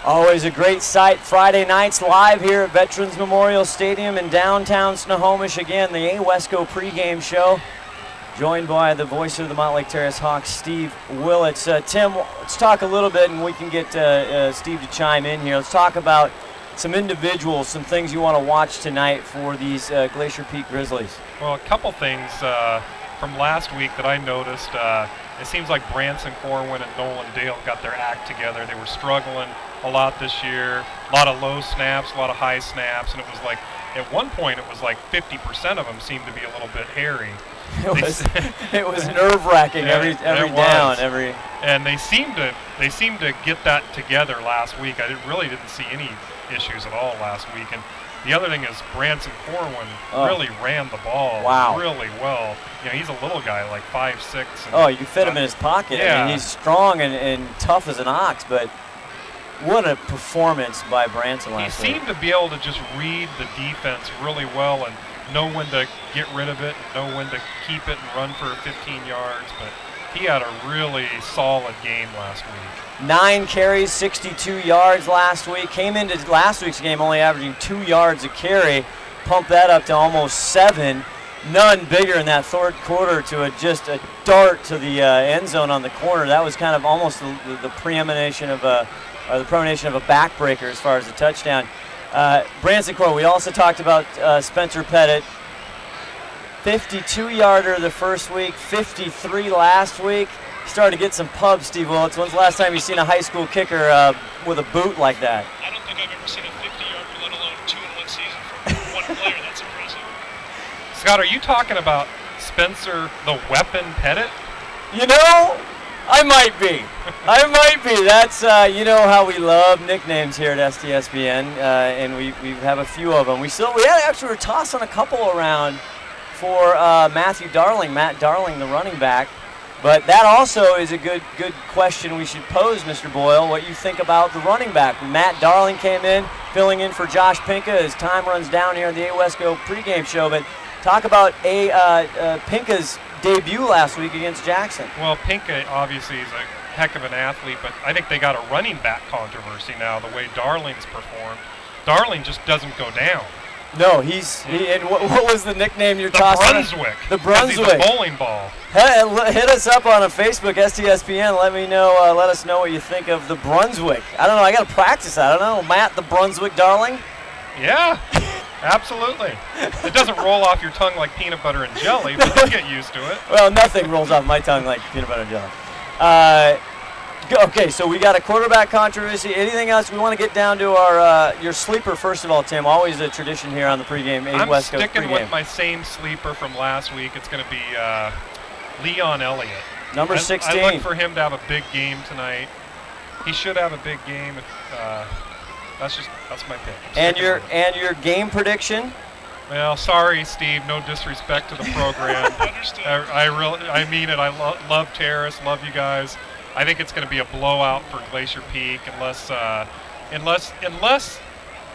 Always a great sight. Friday nights live here at Veterans Memorial Stadium in downtown Snohomish. Again, the AWESCO pregame show. Joined by the voice of the Mountlake Terrace Hawks, Steve Willits. Tim, let's talk a little bit, and we can get Steve to chime in here. Let's talk about some individuals, some things you want to watch tonight for these Glacier Peak Grizzlies. Well, a couple things from last week that I noticed. It seems like Branson Corwin and Nolan Dale got their act together. They were struggling a lot this year, a lot of low snaps, a lot of high snaps, and it was like, at one point it was like 50% of them seemed to be a little bit hairy. It was nerve-wracking every down. And they seemed to get that together last week. I really didn't see any issues at all last week. And the other thing is Branson Corwin really ran the ball really well. You know, he's a little guy, like 5'6". Oh, you fit him in his pocket. Yeah. I mean, he's strong and tough as an ox, but what a performance by Branson last week. He seemed to be able to just read the defense really well and know when to get rid of it, and know when to keep it and run for 15 yards. But he had a really solid game last week. 9 carries, 62 yards last week. Came into last week's game only averaging 2 yards a carry. Pumped that up to almost 7. None bigger in that third quarter to just a dart to the end zone on the corner. That was kind of almost the premonition of a backbreaker as far as the touchdown. Branson Corwin, we also talked about Spencer Pettit. 52-yarder the first week, 53 last week. Started to get some pubs, Steve Willits. When's the last time you've seen a high school kicker with a boot like that? I don't think I've ever seen a 50-yarder, let alone 2 in one season from one player. That's impressive. Scott, are you talking about Spencer the Weapon Pettit? You know, I might be. That's, you know how we love nicknames here at STSBN, and we have a few of them. We were tossing a couple around for Matt Darling, the running back. But that also is a good question we should pose, Mr. Boyle, what you think about the running back. Matt Darling came in, filling in for Josh Pinka as time runs down here in the AWESCO pregame show. But talk about Pinka's debut last week against Jackson. Well, Pinka obviously is a heck of an athlete, but I think they got a running back controversy now, the way Darling's performed. Darling just doesn't go down. No, and what was the nickname you're tossing? Brunswick. The Brunswick. He's a bowling ball. Hit us up on a Facebook, STSPN. Let us know what you think of the Brunswick. I don't know. I got to practice that. I don't know. Matt, the Brunswick Darling? Yeah, absolutely. It doesn't roll off your tongue like peanut butter and jelly, but you get used to it. Well, nothing rolls off my tongue like peanut butter and jelly. Okay, so we got a quarterback controversy. Anything else? We want to get down to our your sleeper first of all, Tim. Always a tradition here on the pregame. I'm sticking with my same sleeper from last week. It's going to be Leon Elliott. Number 16. I look for him to have a big game tonight. He should have a big game. That's my pick. And your game prediction? Well, sorry, Steve. No disrespect to the program. I mean it. I love Terrace. Love you guys. I think it's going to be a blowout for Glacier Peak unless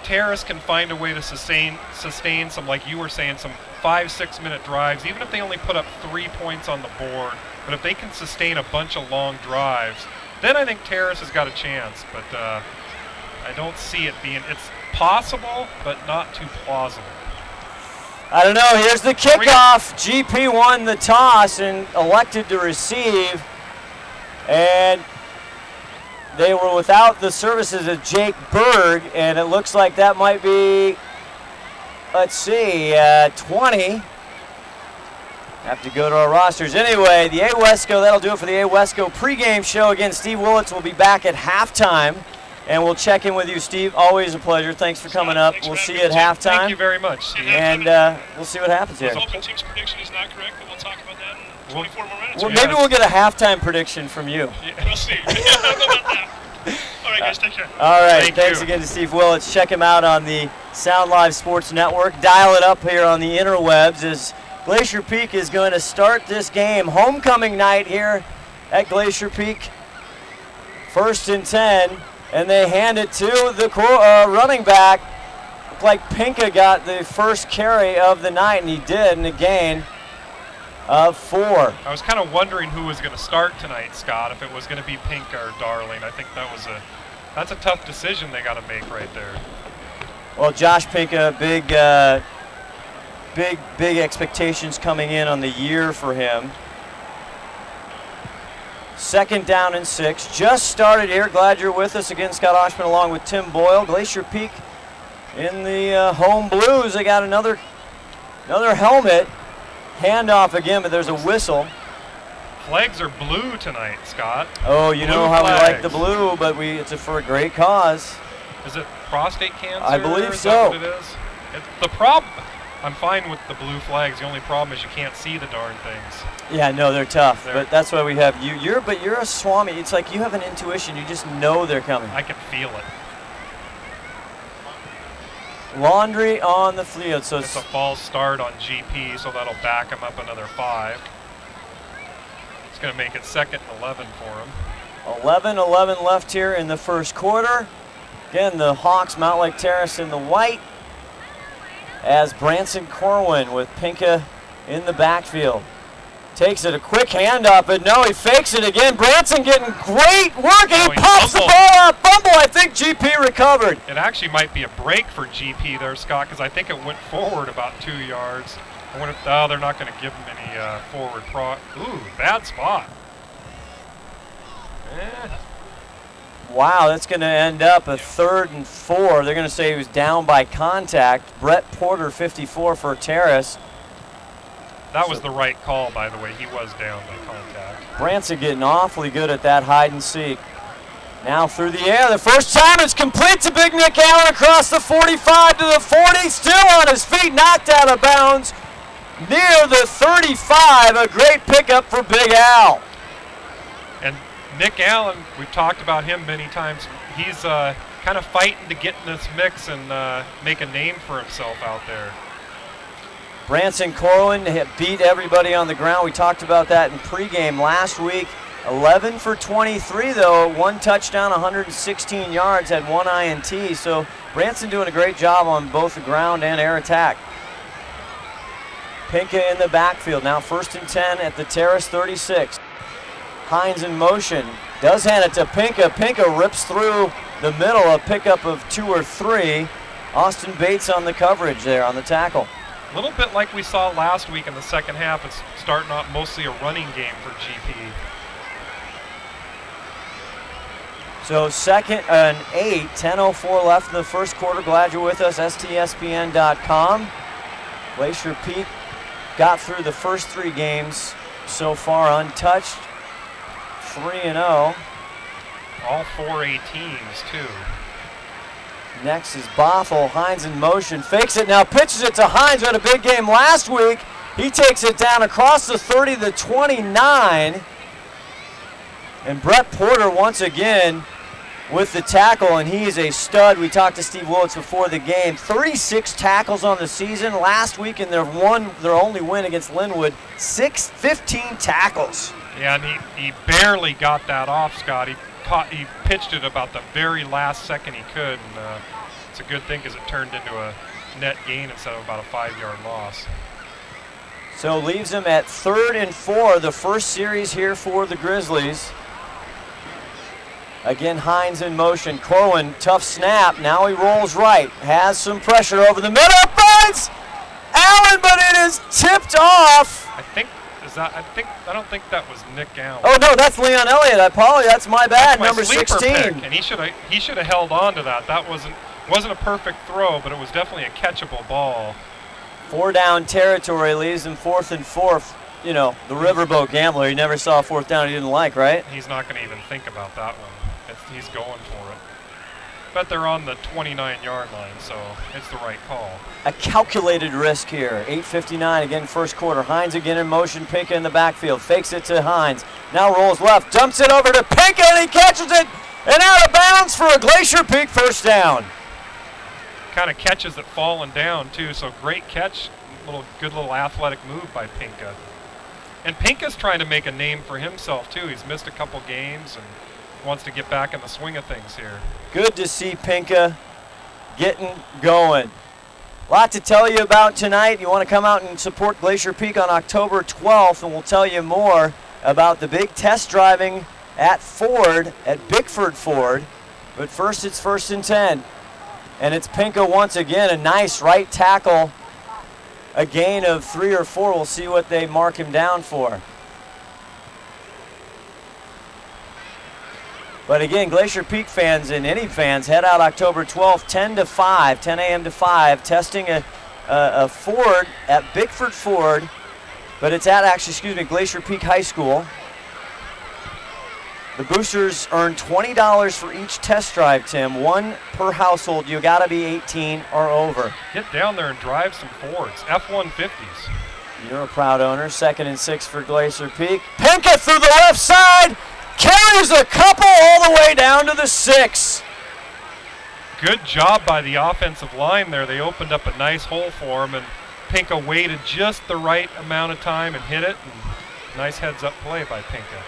Terrace can find a way to sustain some, like you were saying, some 5-6 minute drives, even if they only put up 3 points on the board. But if they can sustain a bunch of long drives, then I think Terrace has got a chance. But I don't see it being. It's possible, but not too plausible. I don't know. Here's the kickoff. GP won the toss and elected to receive. And they were without the services of Jake Berg, and it looks like that might be, 20. Have to go to our rosters. Anyway, the AWESCO, that'll do it for the AWESCO pregame show. Again, Steve Willits will be back at halftime, and we'll check in with you, Steve. Always a pleasure. Thanks for coming up. We'll see you at halftime. Thank you very much, Steve. And we'll see what happens here. Open team's prediction is not correct, but we'll talk about that in 24 more minutes. Well, maybe we'll get a halftime prediction from you. We'll see. I don't know about that. All right, guys, take care. All right, Thanks again to Steve Willits. Check him out on the Sound Live Sports Network. Dial it up here on the interwebs as Glacier Peak is going to start this game. Homecoming night here at Glacier Peak. 1st and 10, and they hand it to the running back. Looked like Pinka got the first carry of the night, and he did, and a gain of 4. I was kind of wondering who was going to start tonight, Scott, if it was going to be Pinka or Darling. I think that was That's a tough decision they got to make right there. Well, Josh Pinka, big expectations coming in on the year for him. 2nd down and 6. Just started here. Glad you're with us again. Scott Oshman along with Tim Boyle. Glacier Peak in the home blues. They got another helmet. Handoff again, but there's a whistle. Flags are blue tonight, Scott. Oh, you know how we like the blue, but it's for a great cause. Is it prostate cancer? I believe is so. That what it is? The problem, I'm fine with the blue flags. The only problem is you can't see the darn things. Yeah, no, they're tough, but that's why we have you. You're a Swami. It's like you have an intuition. You just know they're coming. I can feel it. Laundry on the field. So it's a false start on GP, so that'll back him up another 5. It's going to make it 2nd and 11 for him. 11 left here in the first quarter. Again, the Hawks, Mountlake Terrace in the white, as Branson Corwin with Pinka in the backfield. Takes it, a quick handoff, but no, he fakes it again. Branson getting great work, and he pops the ball out. Fumble, I think GP recovered. It actually might be a break for GP there, Scott, because I think it went forward about 2 yards. They're not going to give him any forward Ooh, bad spot. Wow, that's going to end up a 3rd and 4. They're going to say he was down by contact. Brett Porter, 54 for Terrace. That was the right call, by the way. He was down by contact. Branson getting awfully good at that hide and seek. Now through the air, the first time it's complete to Big Nick Allen across the 45 to the 40. Still on his feet, knocked out of bounds near the 35. A great pickup for Big Al. And Nick Allen, we've talked about him many times. He's kind of fighting to get in this mix and make a name for himself out there. Branson Corwin beat everybody on the ground. We talked about that in pregame last week. 11 for 23, though. 1 touchdown, 116 yards, had 1 INT. So Branson doing a great job on both the ground and air attack. Pinka in the backfield. Now 1st and 10 at the Terrace 36. Hines in motion. Does hand it to Pinka. Pinka rips through the middle, a pickup of 2 or 3. Austin Bates on the coverage there on the tackle. A little bit like we saw last week in the second half. It's starting out mostly a running game for GP. So 2nd and 8, 10:04 left in the first quarter. Glad you're with us, stspn.com. Glacier Peak got through the first 3 games so far untouched. 3-0. All 4 A teams, too. Next is Bothell. Hines in motion. Fakes it now. Pitches it to Hines. We had a big game last week. He takes it down across the 30, the 29. And Brett Porter once again with the tackle, and he is a stud. We talked to Steve Willits before the game. 36 tackles on the season. Last week in their only win against Linwood, 15 tackles. Yeah, and he barely got that off, Scott. He pitched it about the very last second he could, and it's a good thing because it turned into a net gain instead of about a 5-yard loss. So leaves him at 3rd and 4, the first series here for the Grizzlies. Again, Hines in motion. Corwin, tough snap. Now he rolls right. Has some pressure over the middle. Finds Allen, but it is tipped off. I don't think that was Nick Allen. Oh no, that's Leon Elliott. I apologize. That's my bad. That's my number 16. Pick, and he should have held on to that. That wasn't a perfect throw, but it was definitely a catchable ball. 4 down territory leaves him 4th and 4. You know, the riverboat gambler. He never saw a 4th down he didn't like, right? He's not going to even think about that one. He's going for it. But they're on the 29-yard line, so it's the right call. A calculated risk here. 8:59 again, first quarter. Hines again in motion. Pinka in the backfield. Fakes it to Hines. Now rolls left. Dumps it over to Pinka, and he catches it and out of bounds for a Glacier Peak first down. Kind of catches it falling down, too, so great catch. Good little athletic move by Pinka. And Pinka's trying to make a name for himself, too. He's missed a couple games and wants to get back in the swing of things here. Good to see Pinka getting going. A lot to tell you about tonight. You want to come out and support Glacier Peak on October 12th, and we'll tell you more about the big test driving at Ford, at Bickford Ford. But first, it's 1st and 10. And it's Pinka once again, a nice right tackle. A gain of 3 or 4. We'll see what they mark him down for. But again, Glacier Peak fans and any fans, head out October 12th, 10 a.m. to 5, testing a Ford at Bickford Ford. But it's at, Glacier Peak High School. The boosters earn $20 for each test drive, Tim. 1 per household. You got to be 18 or over. Get down there and drive some Fords, F-150s. You're a proud owner. 2nd and 6 for Glacier Peak. Pinka through the left side. Carries a couple all the way down to the 6. Good job by the offensive line there. They opened up a nice hole for him, and Pinka waited just the right amount of time and hit it. And nice heads-up play by Pinka.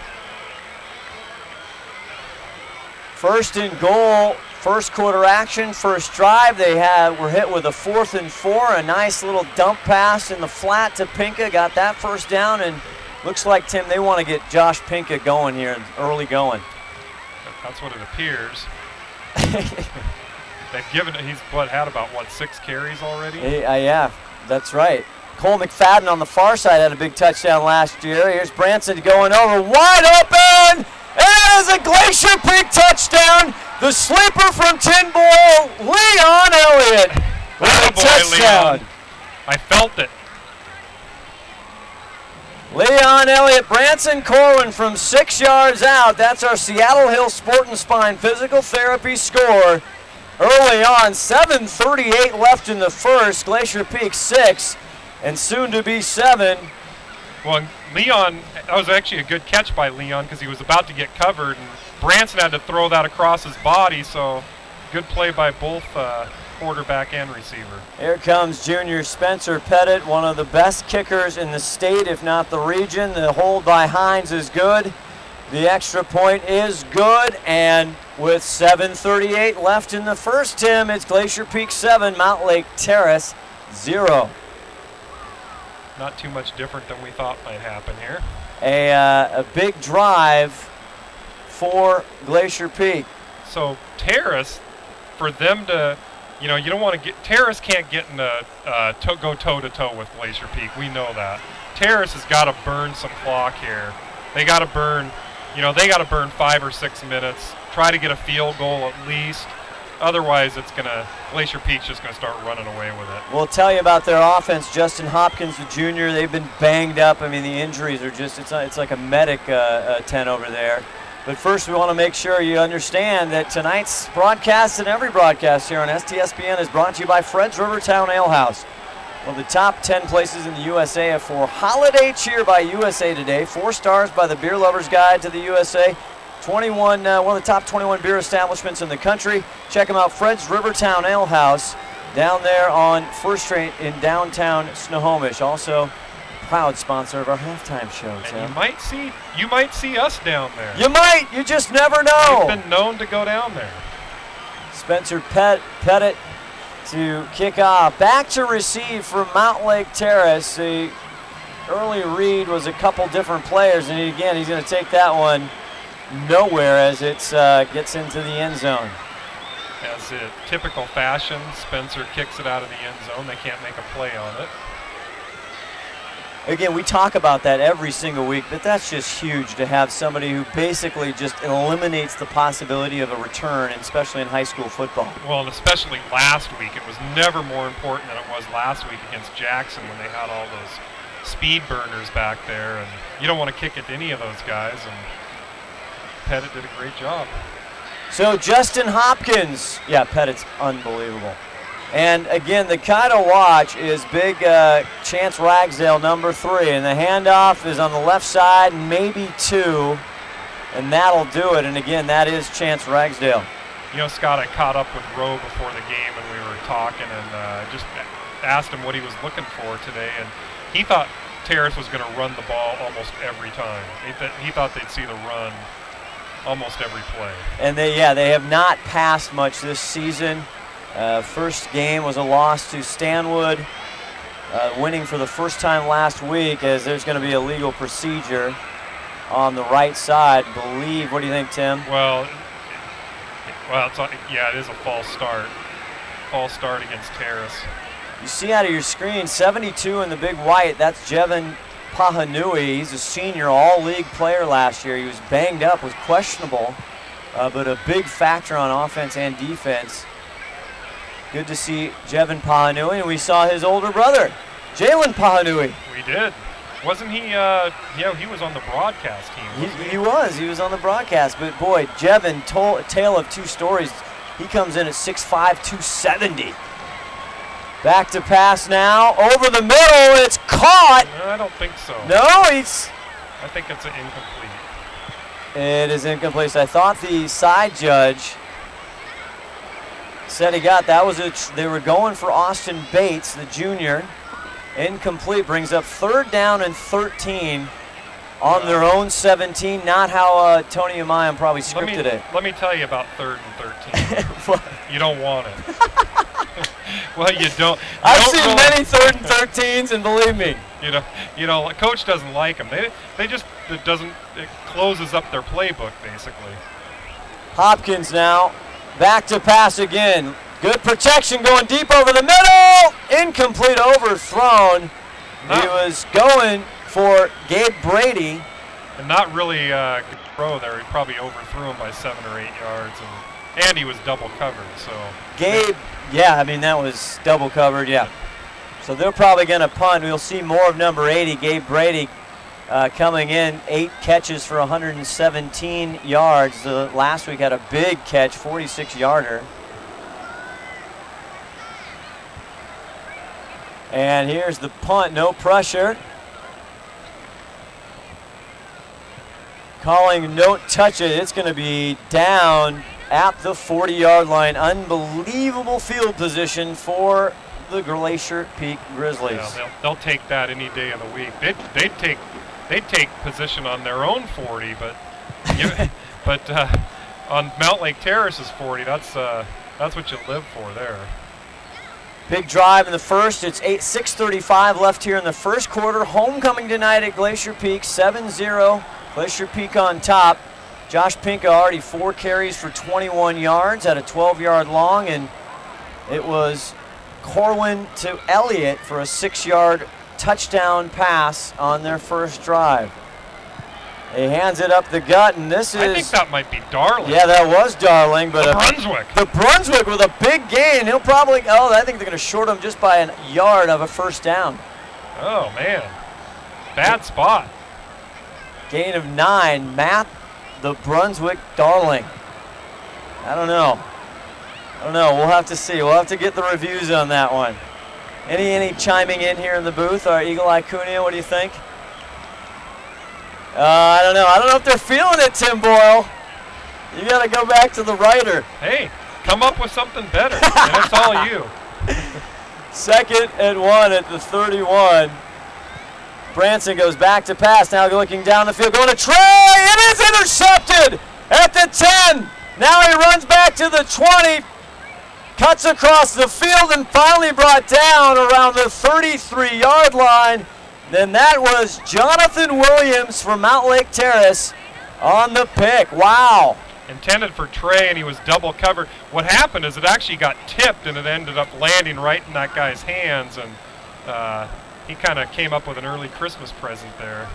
1st and goal, first quarter action, first drive. They were hit with a 4th and 4, a nice little dump pass in the flat to Pinka. Got that first down, and looks like, Tim, they want to get Josh Pinka going here, early going. That's what it appears. They've given it. He's had about 6 carries already. Yeah, that's right. Cole McFadden on the far side had a big touchdown last year. Here's Branson going over, wide open. It is a Glacier Peak touchdown. The sleeper from Tin Bowl, Leon Elliott, with a touchdown. Leon. I felt it. Leon Elliott, Branson Corwin from 6 yards out. That's our Seattle Hill Sport and Spine Physical Therapy score. Early on, 7:38 left in the first. Glacier Peak 6, and soon to be 7. Well, Leon, that was actually a good catch by Leon because he was about to get covered, and Branson had to throw that across his body, so good play by both quarterback and receiver. Here comes junior Spencer Pettit, one of the best kickers in the state, if not the region. The hold by Hines is good. The extra point is good, and with 7:38 left in the first, Tim, it's Glacier Peak 7, Mountlake Terrace 0. Not too much different than we thought might happen here. A big drive for Glacier Peak. So Terrace, for them to, you don't want to get, Terrace can't get in go toe-to-toe with Glacier Peak. We know that. Terrace has got to burn some clock here. They got to burn, they got to burn 5 or 6 minutes, try to get a field goal at least. Otherwise, Glacier Peak's just going to start running away with it. We'll tell you about their offense. Justin Hopkins, the junior, they've been banged up. I mean, the injuries are just, it's like a medic tent over there. But first, we want to make sure you understand that tonight's broadcast and every broadcast here on STSBN is brought to you by Fred's Rivertown Ale House. One of the top 10 places in the USA for holiday cheer by USA Today. 4 stars by the Beer Lover's Guide to the USA. 21, one of the top 21 beer establishments in the country. Check them out, Fred's Rivertown Ale House, down there on First Street in downtown Snohomish. Also, proud sponsor of our halftime show. And you might see us down there. You might. You just never know. We've been known to go down there. Spencer Pettit to kick off. Back to receive from Mountlake Terrace. The early read was a couple different players, and again, he's going to take that one nowhere as it gets into the end zone. As in typical fashion, Spencer kicks it out of the end zone. They can't make a play on it. Again, we talk about that every single week, but that's just huge to have somebody who basically just eliminates the possibility of a return, especially in high school football. Well, and especially last week. It was never more important than it was last week against Jackson when they had all those speed burners back there, and you don't want to kick it to any of those guys, and Pettit did a great job. So Justin Hopkins, Pettit's unbelievable. And again, the kind of watch is big Chance Ragsdale, number 3, and the handoff is on the left side, maybe 2, and that'll do it. And again, that is Chance Ragsdale. Scott, I caught up with Roe before the game, and we were talking, and just asked him what he was looking for today, and he thought Terrace was going to run the ball almost every time. He thought they'd see the run almost every play. And they have not passed much this season. First game was a loss to Stanwood, winning for the first time last week, as there's going to be a legal procedure on the right side. What do you think, Tim? Well, Well, yeah, it is a false start. False start against Terrace. You see out of your screen, 72 in the big white. That's Jevin Pahanui. He's a senior all-league player last year. He was banged up, was questionable, but a big factor on offense and defense. Good to see Jevin Pahanui, and we saw his older brother, Jalen Pahanui. We did. Wasn't he, he was on the broadcast team. He was on the broadcast, but boy, Jevin, tale of two stories. He comes in at 6'5", 270. Back to pass now, over the middle, it's caught. No, I don't think so. No, I think it's an incomplete. It is incomplete. So I thought the side judge said he got that. They were going for Austin Bates, the junior. Incomplete, brings up 3rd down and 13 on their own 17. Not how Tony Amayam probably scripted it. Let me tell you about 3rd and 13. You don't want it. Well, you don't. I've seen many 3rd and 13s, and believe me, coach doesn't like them. It closes up their playbook basically. Hopkins now back to pass again. Good protection going deep over the middle. Incomplete, overthrown. He was going for Gabe Brady. And not really good throw there. He probably overthrew him by 7 or 8 yards. And he was double covered. So Gabe, that was double covered, yeah. So they're probably going to punt. We'll see more of number 80, Gabe Brady, coming in. 8 catches for 117 yards. Last week had a big catch, 46-yarder. And here's the punt, no pressure. Calling don't touch it. It's going to be down at the 40-yard line. Unbelievable field position for the Glacier Peak Grizzlies. Yeah, they'll take that any day of the week. They'd take position on their own 40, but on Mountlake Terrace's 40, that's what you live for there. Big drive in the first. It's 6:35 left here in the first quarter. Homecoming tonight at Glacier Peak, 7-0. Glacier Peak on top. Josh Pinka already 4 carries for 21 yards at a 12-yard long, and it was Corwin to Elliott for a 6-yard touchdown pass on their first drive. He hands it up the gut, and I think that might be Darling. Yeah, that was Darling, but the Brunswick with a big gain. He'll probably. I think they're going to short him just by a yard of a first down. Oh man, bad spot. Gain of 9. Matt, the Brunswick Darling. I don't know. We'll have to see. We'll have to get the reviews on that one. Any chiming in here in the booth? Or Eagle Eye Cunha, what do you think? I don't know. I don't know if they're feeling it, Tim Boyle. You got to go back to the writer. Hey, come up with something better, and it's all you. 2nd and 1 at the 31. Branson goes back to pass. Now looking down the field, going to Trey. It is intercepted at the 10. Now he runs back to the 20. Cuts across the field and finally brought down around the 33-yard line. Then that was Jonathan Williams from Mountlake Terrace on the pick. Wow. Intended for Trey, and he was double covered. What happened is it actually got tipped, and it ended up landing right in that guy's hands, and he kind of came up with an early Christmas present there.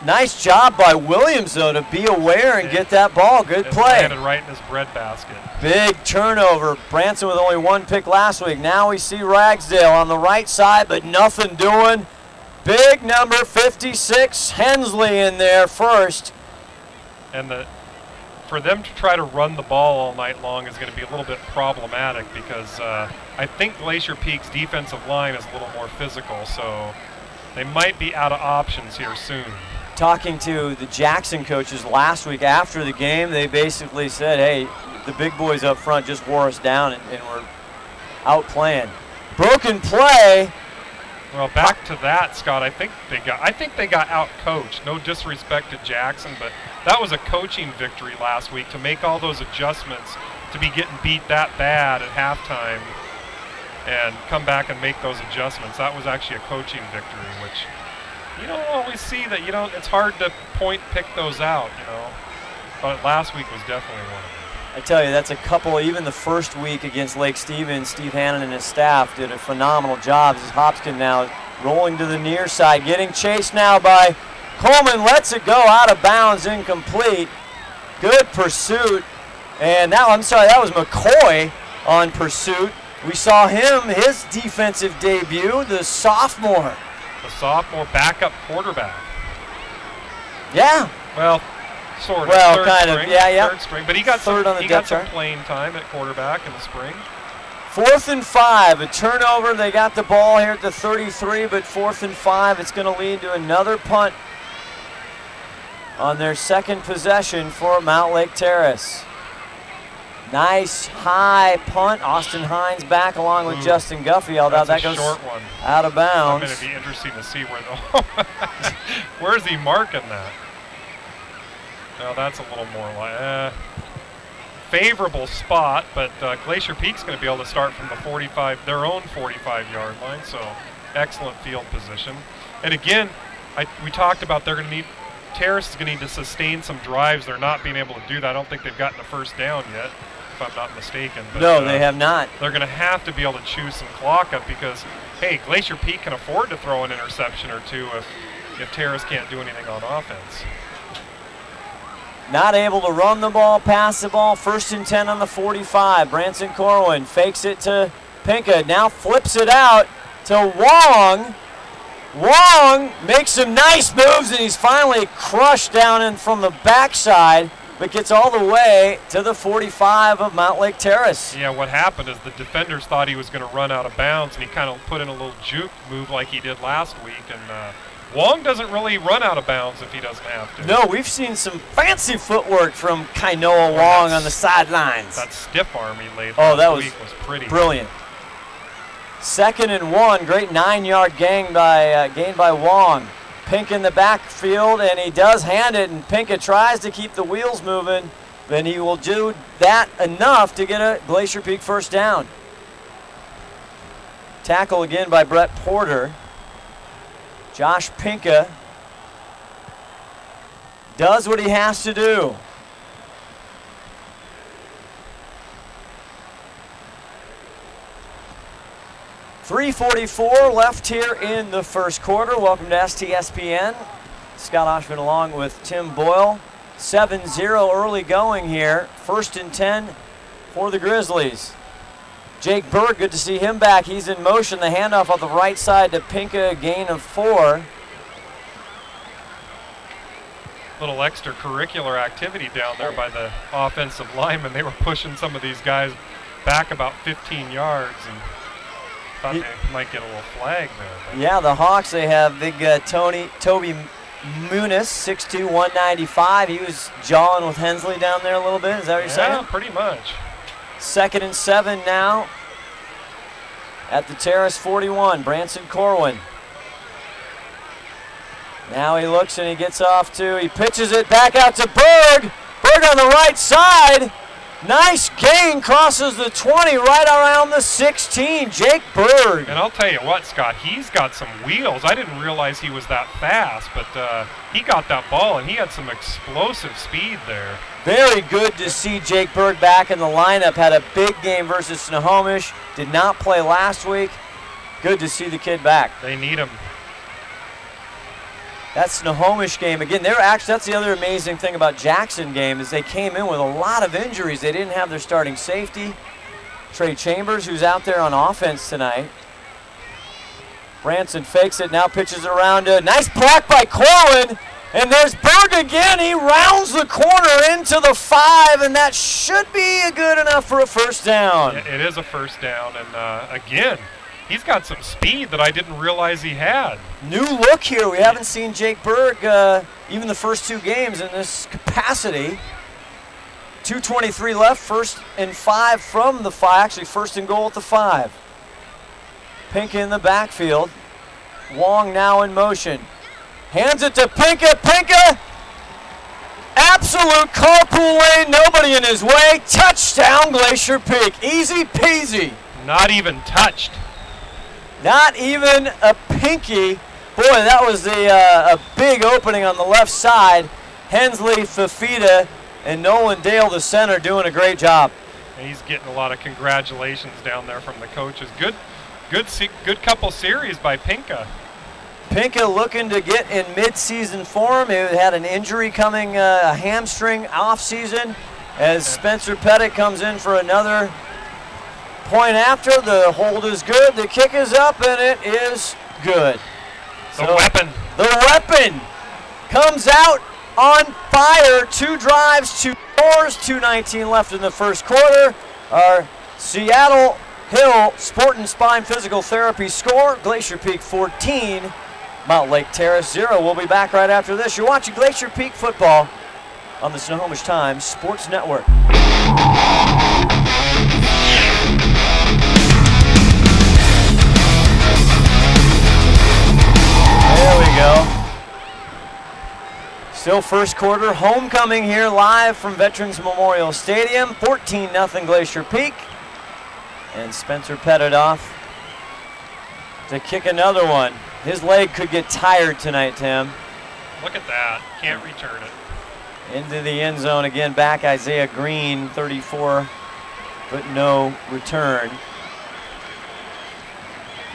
Nice job by Williams, though, to be aware and get that ball. Good play. Landed right in his breadbasket. Big turnover. Branson with only 1 pick last week. Now we see Ragsdale on the right side, but nothing doing. Big number 56, Hensley in there first. And for them to try to run the ball all night long is going to be a little bit problematic because I think Glacier Peak's defensive line is a little more physical, so they might be out of options here soon. Talking to the Jackson coaches last week after the game, they basically said, hey, the big boys up front just wore us down and we're outplaying. Broken play. Well, back to that, Scott. I think they got out-coached. No disrespect to Jackson, but that was a coaching victory last week to make all those adjustments, to be getting beat that bad at halftime and come back and make those adjustments. That was actually a coaching victory, which you don't always see that. It's hard to pick those out, But last week was definitely one of them. I tell you, that's a couple, even the first week against Lake Stevens, Steve Hannon and his staff did a phenomenal job. As Hopkins now rolling to the near side, getting chased now by Coleman, lets it go out of bounds, incomplete. Good pursuit. And now, I'm sorry, that was McCoy on pursuit. We saw him, his defensive debut, the sophomore. The sophomore backup quarterback. Yeah. Well, sort of. Well, third kind string, of, yeah. Third string, but he got Third some, on the he got depth some chart. playing time at quarterback in the spring. 4th and 5, a turnover. They got the ball here at the 33, but 4th and 5, it's going to lead to another punt on their second possession for Mountlake Terrace. Nice high punt. Austin Hines back along with Justin Guffey, although that goes short one. out of bounds. It's going to be interesting to see where the where's he marking that? Well, that's a little more like favorable spot, but Glacier Peak's going to be able to start from the 45, their own 45-yard line, so excellent field position. And again, we talked about they're going to need, Terrace is going to need to sustain some drives. They're not being able to do that. I don't think they've gotten a first down yet, if I'm not mistaken. But, no, they have not. They're going to have to be able to chew some clock up because, hey, Glacier Peak can afford to throw an interception or two if Terrace can't do anything on offense. Not able to run the ball, pass the ball. 1st and 10 on the 45. Branson Corwin fakes it to Pinka. Now flips it out to Wong. Wong makes some nice moves, and he's finally crushed down in from the backside, but gets all the way to the 45 of Mountlake Terrace. Yeah, what happened is the defenders thought he was going to run out of bounds, and he kind of put in a little juke move like he did last week, and Wong doesn't really run out of bounds if he doesn't have to. No, we've seen some fancy footwork from Kainoa Wong on the sidelines. That stiff arm he laid that week was pretty. Brilliant. 2nd and 1, great 9-yard gain by Wong. Pink in the backfield, and he does hand it, and Pinka tries to keep the wheels moving. Then he will do that enough to get a Glacier Peak first down. Tackle again by Brett Porter. Josh Pinka does what he has to do. .344 left here in the first quarter. Welcome to STSPN. Scott Oshman along with Tim Boyle. 7-0 early going here. 1st and 10 for the Grizzlies. Jake Berg, good to see him back. He's in motion. The handoff on the right side to Pinka, a gain of 4. Little extracurricular activity down there by the offensive linemen. They were pushing some of these guys back about 15 yards and thought they might get a little flag there. But. Yeah, the Hawks, they have big Toby Muniz, 6'2", 195. He was jawing with Hensley down there a little bit. Is that what you're saying? Yeah, pretty much. 2nd and 7 now at the Terrace 41. Branson Corwin. Now he looks and he gets off he pitches it back out to Berg. Berg on the right side. Nice gain, crosses the 20 right around the 16. Jake Berg. And I'll tell you what, Scott, he's got some wheels. I didn't realize he was that fast, but he got that ball and he had some explosive speed there. Very good to see Jake Berg back in the lineup. Had a big game versus Snohomish. Did not play last week. Good to see the kid back. They need him. That Snohomish game, again, that's the other amazing thing about Jackson game is they came in with a lot of injuries. They didn't have their starting safety, Trey Chambers, who's out there on offense tonight. Branson fakes it, now pitches around. Nice block by Corwin, and there's Berg again. He rounds the corner into the 5, and that should be good enough for a first down. Yeah, it is a first down, and again, he's got some speed that I didn't realize he had. New look here. We haven't seen Jake Berg even the first 2 games in this capacity. 2:23 left, 1st and 5 from the 5. Actually, 1st and goal at the 5. Pinka in the backfield. Wong now in motion. Hands it to Pinka. Pinka! Absolute carpool lane. Nobody in his way. Touchdown, Glacier Peak. Easy peasy. Not even touched. Not even a pinky. Boy, that was a big opening on the left side. Hensley, Fafita, and Nolan Dale, the center, doing a great job. And he's getting a lot of congratulations down there from the coaches. Good couple series by Pinka. Pinka looking to get in mid-season form. He had an injury coming, a hamstring off-season, as Spencer Pettit comes in for another point after. The hold is good, the kick is up, and it is good. The weapon. The weapon comes out on fire. 2 drives, 2 scores, 2:19 left in the first quarter. Our Seattle Hill Sport and Spine Physical Therapy score, Glacier Peak 14, Mountlake Terrace 0. We'll be back right after this. You're watching Glacier Peak football on the Snohomish Times Sports Network. There we go. Still first quarter, homecoming here live from Veterans Memorial Stadium. 14-0 Glacier Peak. And Spencer Pettit off to kick another one. His leg could get tired tonight, Tim. Look at that. Can't return it. Into the end zone again, back Isaiah Green, 34, but no return.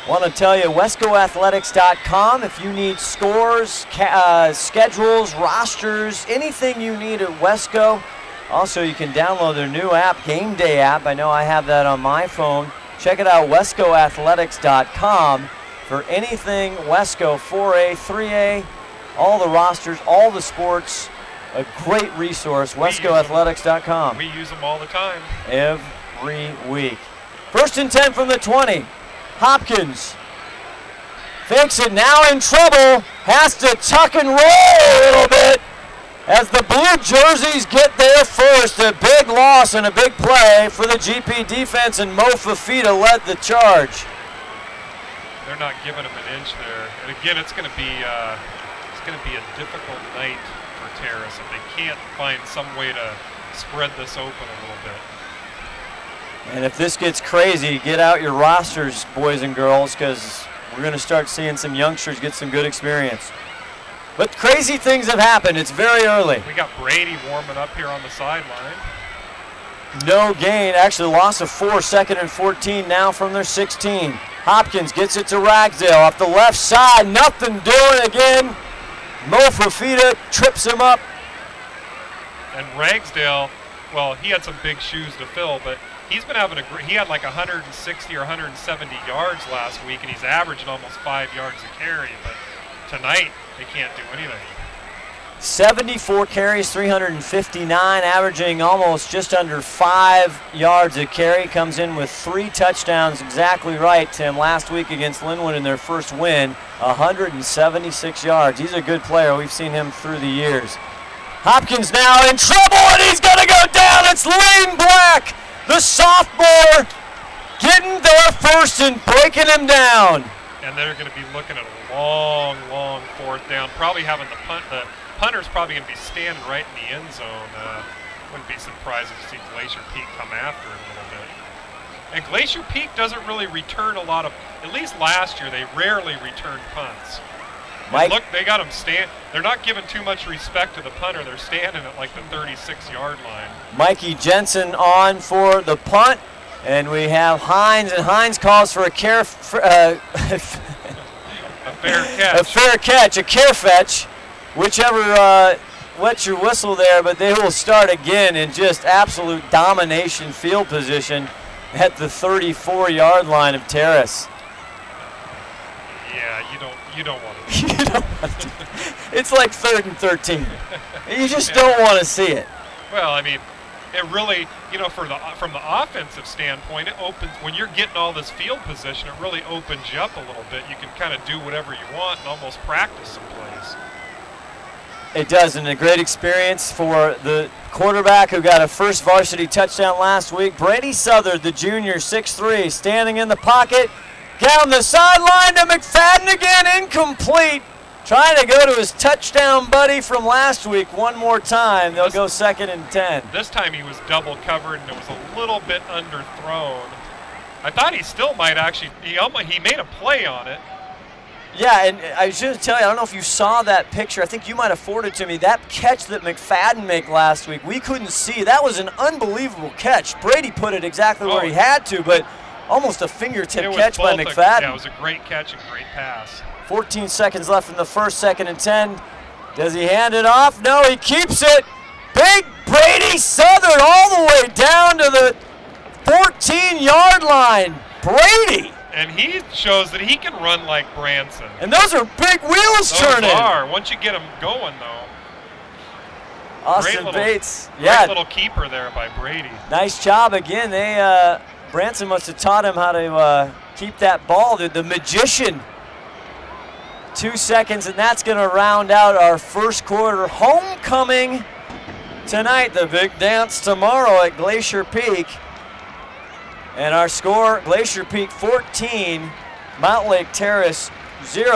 Want to tell you, WescoAthletics.com, if you need scores, schedules, rosters, anything you need at Wesco. Also, you can download their new app, Game Day app. I know I have that on my phone. Check it out, WescoAthletics.com, for anything Wesco, 4A, 3A, all the rosters, all the sports. A great resource, WescoAthletics.com. We use them all the time. Every week. 1st and 10 from the 20. Hopkins fakes it, now in trouble, has to tuck and roll a little bit as the blue jerseys get there first. A big loss and a big play for the GP defense, and Mo Fafita led the charge. They're not giving him an inch there. And again, it's going to be a difficult night for Terrace if they can't find some way to spread this open a little bit. And if this gets crazy, get out your rosters, boys and girls, because we're going to start seeing some youngsters get some good experience. But crazy things have happened. It's very early. We got Brady warming up here on the sideline. No gain. Actually, loss of 4, 2nd and 14 now from their 16. Hopkins gets it to Ragsdale off the left side. Nothing doing again. Mo Fafita trips him up. And Ragsdale, well, he had some big shoes to fill, but he's been having he had like 160 or 170 yards last week, and he's averaging almost 5 yards a carry. But tonight, they can't do anything. 74 carries, 359, averaging almost just under 5 yards a carry. Comes in with 3 touchdowns, exactly right, Tim. Last week against Linwood in their first win, 176 yards. He's a good player. We've seen him through the years. Hopkins now in trouble, and he's going to go down. It's Lane Black, the sophomore, getting there first and breaking him down. And they're going to be looking at a long 4th down, probably having the punter's probably going to be standing right in the end zone. Wouldn't be surprised to see Glacier Peak come after it a little bit. And Glacier Peak doesn't really return a lot of, at least last year, they rarely returned punts. Mike, look, they got them they're not giving too much respect to the punter. They're standing at like the 36-yard line. Mikey Jensen on for the punt, and we have Hines, and Hines calls for a fair catch. A fair catch, a care fetch, whichever wets your whistle there, but they will start again in just absolute domination field position at the 34-yard line of Terrace. Yeah, you don't want to. You don't want to. It's like 3rd and 13. You just don't want to see it. Well, I mean, it really, from the offensive standpoint, it opens, when you're getting all this field position, it really opens you up a little bit. You can kind of do whatever you want and almost practice some plays. It does, and a great experience for the quarterback who got a first varsity touchdown last week. Brady Southard, the junior, 6'3", standing in the pocket. Down the sideline to McFadden again, incomplete. Trying to go to his touchdown buddy from last week one more time. They'll go 2nd and 10. This time he was double covered and it was a little bit underthrown. I thought he still might actually, he made a play on it. Yeah, and I should tell you, I don't know if you saw that picture. I think you might have forwarded it to me. That catch that McFadden made last week, we couldn't see. That was an unbelievable catch. Brady put it exactly where he had to, but almost a fingertip catch by McFadden. Yeah, it was a great catch and great pass. 14 seconds left in the first, 2nd and 10. Does he hand it off? No, he keeps it. Big Brady Southern all the way down to the 14-yard line. Brady. And he shows that he can run like Branson. And those are big wheels turning. Those are. Once you get them going, though. Austin Bates. Great little keeper there by Brady. Nice job again. Branson must have taught him how to keep that ball. The magician. 2 seconds, and that's going to round out our first quarter. Homecoming tonight. The big dance tomorrow at Glacier Peak. And our score, Glacier Peak 14, Mountlake Terrace 0.